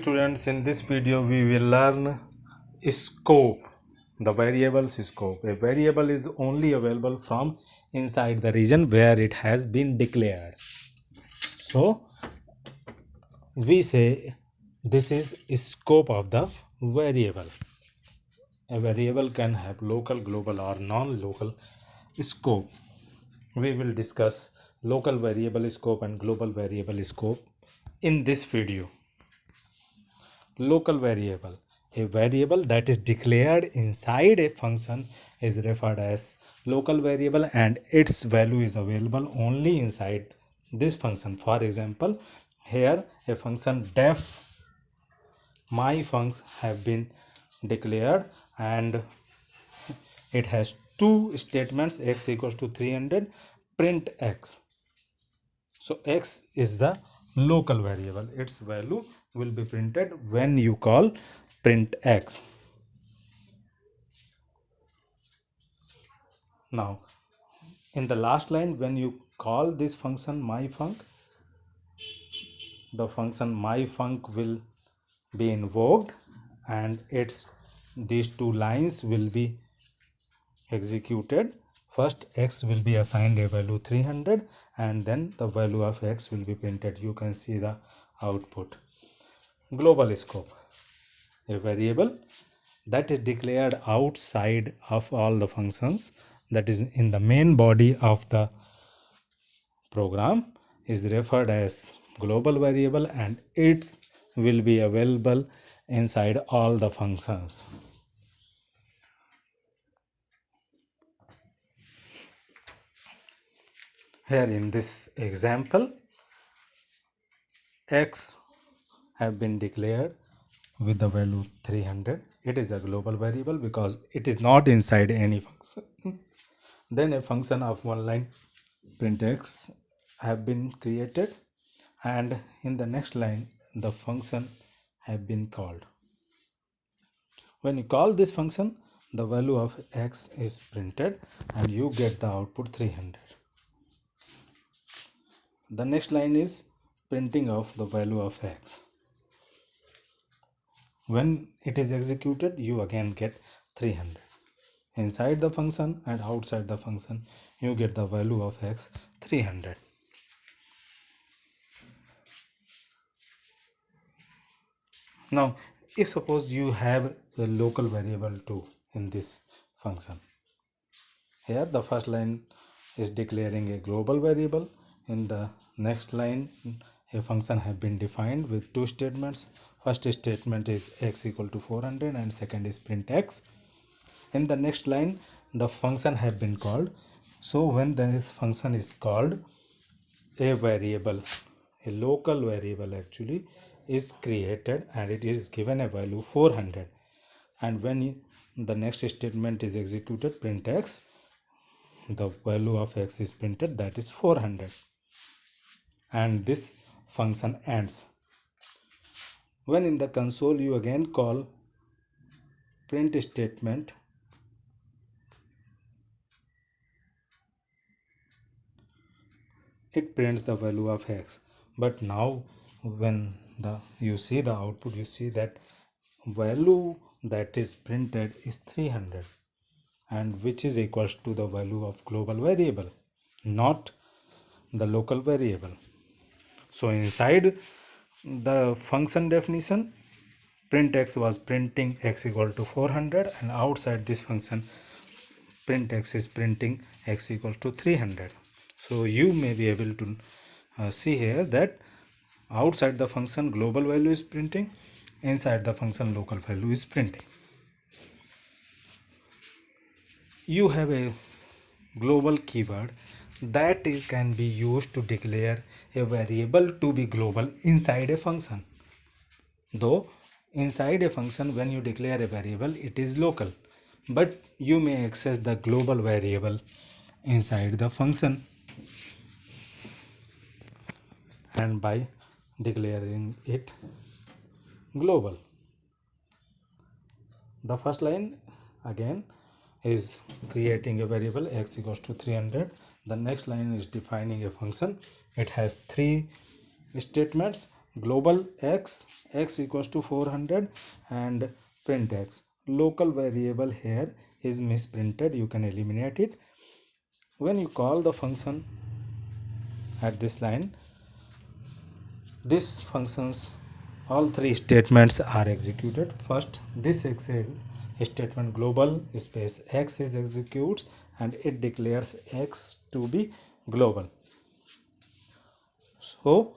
students, in this video we will learn scope, the variable's scope. A variable is only available from inside the region where it has been declared. So we say this is scope of the variable. A variable can have local, global or non-local scope. We will discuss local variable scope and global variable scope in this video. Local variable. A variable that is declared inside a function is referred as local variable and its value is available only inside this function. For example, here a function def my funcs have been declared and it has two statements, x equals to 300, print x. So x is the local variable. Its value will be printed when you call print x. Now, in the last line, when you call this function myfunc, the function myfunc will be invoked and these two lines will be executed. First x will be assigned a value 300 and then the value of x will be printed. You can see the output. Global scope. A variable that is declared outside of all the functions, that is in the main body of the program, is referred as global variable and it will be available inside all the functions. Here in this example, x have been declared with the value 300. It is a global variable because it is not inside any function. Then a function of one line print x have been created and in the next line the function have been called. When you call this function, the value of x is printed and you get the output 300. The next line is printing of the value of x. When it is executed, you again get 300. Inside the function and outside the function, you get the value of x 300. Now, if suppose you have a local variable too in this function. Here the first line is declaring a global variable. In the next line, a function have been defined with two statements. First statement is x equal to 400 and second is print x. In the next line, the function have been called. So when this function is called, a variable, a local variable actually is created and it is given a value 400. And when the next statement is executed, print x, the value of x is printed, that is 400. And this function ends. When in the console you again call print statement, it prints the value of x. But now when you see the output, you see that value that is printed is 300 and which is equals to the value of global variable, not the local variable. So inside the function definition, print x was printing x equal to 400 and outside this function print x is printing x equal to 300. So you may be able to see here that outside the function global value is printing, inside the function local value is printing. You have a global keyword that can be used to declare a variable to be global inside a function. Though inside a function, when you declare a variable, it is local, but you may access the global variable inside the function and by declaring it global. The first line again is creating a variable x equals to 300. The next line is defining a function. It has three statements. global x equals to 400 and print x. Local variable here is misprinted, you can eliminate it. When you call the function at this line, this functions, all three statements are executed. First, this statement global space x is executes and it declares x to be global. So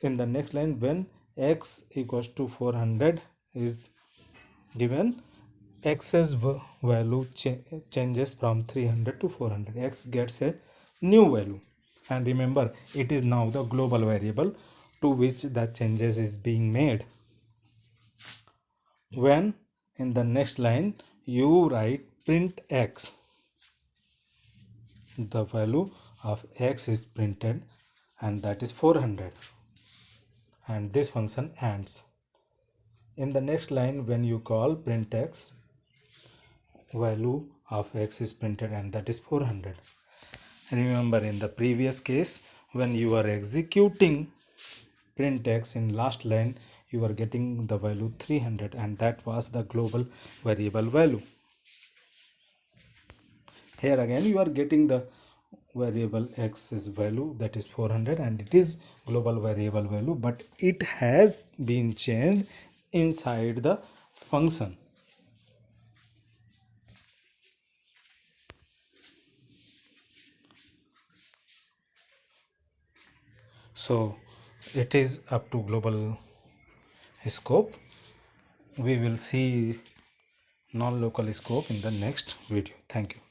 in the next line, when x equals to 400 is given, x's value changes from 300 to 400. X gets a new value, and remember, it is now the global variable to which the changes is being made. When in the next line you write print x, the value of x is printed and that is 400, and this function ends. In the next line, when you call print x, value of x is printed and that is 400. Remember, in the previous case, when you are executing print x in last line, you are getting the value 300 and that was the global variable value. Here again you are getting the variable x's value, that is 400, and it is global variable value, but it has been changed inside the function. So it is up to global scope. We will see non-local scope in the next video. Thank you.